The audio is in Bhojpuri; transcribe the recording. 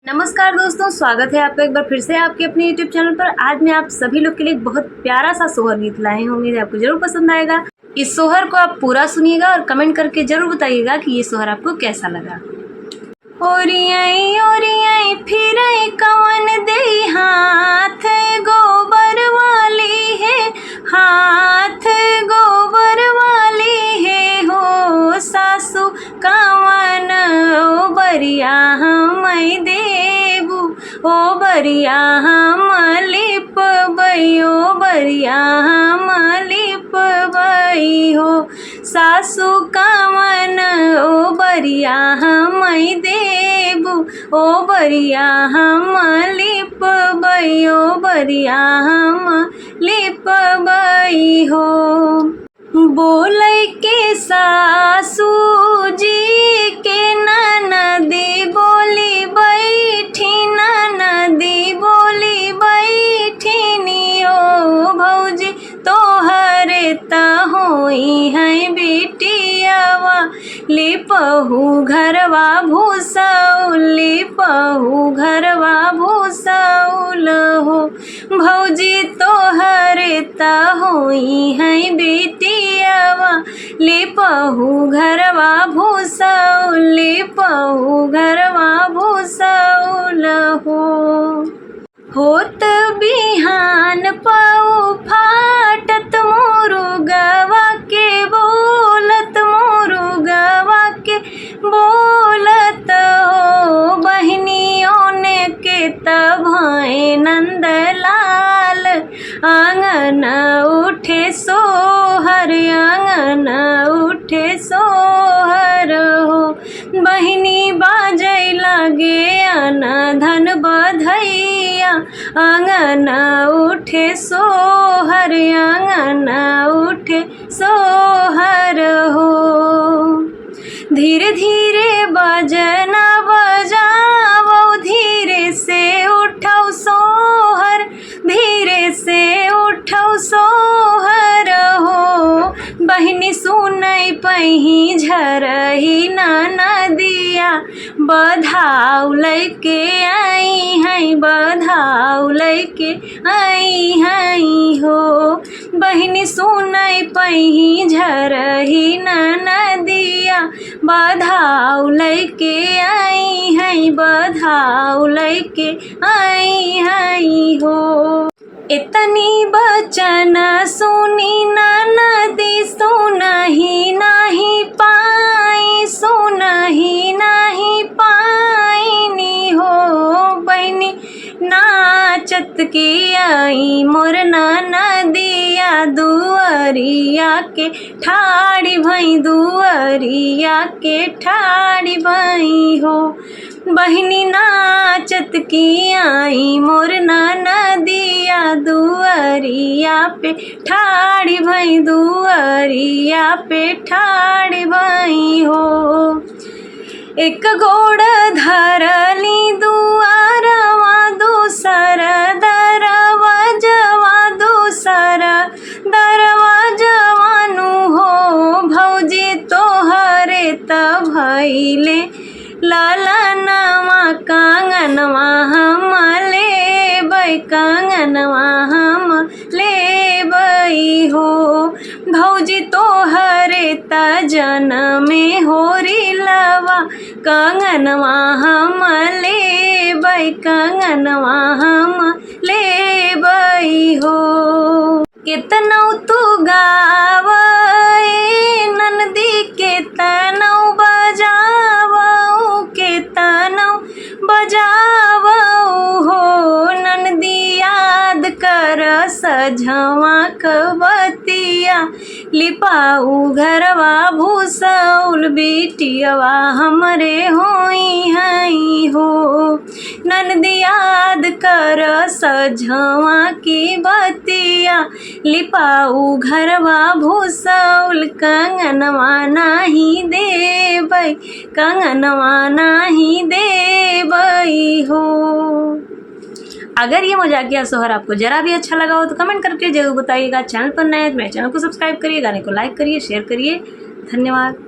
नमस्कार दोस्तों, स्वागत है आपका एक बार फिर से आपके अपने YouTube चैनल पर। आज मैं आप सभी लोग के लिए एक बहुत प्यारा सा सोहर गीत लाए हैं। उम्मीद है आपको जरूर पसंद आएगा। इस सोहर को आप पूरा सुनिएगा और कमेंट करके जरूर बताइएगा कि ये सोहर आपको कैसा लगा। ओरियाई ओरियाई फिरई कवन देई हाथ गोबर वाली है, हाथ गोबर वाली है हो सासू कवन ओ बरिया हम देबू ओ बरिया हम लिपबई ओ बरिया हम लिपबई हो सासू कवन ओ बरिया हम देबू ओ बरिया हम लिपबई ओ बरिया हम लिपबई हो। बोलै के सासू जी के ननदी बोली बैठी, ननदी बोली बैठिनी ओ भौजी तोहरे त होई है बेटियावा लिपहु घरवा भूसौल, लिपहु घरवा भूसौल हो भौजी तोहरे त होई है बेटियावा लिपहु घरवा भूसौल, लिपहु घरवा भूसौल हो। होत बिहान पऊ फाटत मुरुगवा के बोलत, मुरुगवा के बोलत हो बहनियों ने के तभाए नंदलाल आंगन उठे सोहर, आंगन उठे सोहर हो बहिनी बाजै लगे अन धन बधैया आंगन उठे सोहर, आंगन उठे सोहर हो। धीरे धीरे बजना बजावो धीरे से उठौ सोहर, धीरे से उठौ सोहर हो बहिनी सुनै पही झरही ननदिया बधाऊ लैके आई है, बधाऊ लैके आई है हो बहिनी सुनै पही झरही ननदिया बधाऊ लैके आई है, बधाऊ लैके आई है हो। इतनी बचन सुनी ननदी सुनही नहीं पाई, सुनही नहीं पाईनी हो बहनी नाचत की आई मोर ननदिया दुअरिया के ठाड़ी भई, दुअरिया के ठाड़ी भई हो बहिनी नाचत की आई मोर ननदिया दुअरिया पे ठाड़ी भई, दुअरिया पे ठाड़ी भई हो। एक गोड़ धरली दुआरवा दूसर दरवाजवा, दूसर दरवाजवानु हो भौजी तोहरे त भइले लालनवा कांगनवा हम लेबै, कांगनवा हम लेबै हो भौजी तोहरे त जनमे होरी लवा कांगनवा हम लेबै, कांगनवा हम लेबै हो। केतनौ तू गावै ननदी केतनौ बजावौ, केतनौ बजावौ हो ननदी याद कर सझवा कबतिया लिपाऊ घरवा भूसौल बेटियवा हमरे होई हई हो ननदी याद कर सझवा की बतिया लिपाऊ घरवा भूसौल कंगनवा नाही देबै, कंगनवा नाही देबै हो। अगर ये मजाकिया सोहर आपको जरा भी अच्छा लगा हो तो कमेंट करके जरूर बताइएगा। चैनल पर नए हैं तो मेरे चैनल को सब्सक्राइब करिए, गाने को लाइक करिए, शेयर करिए। धन्यवाद।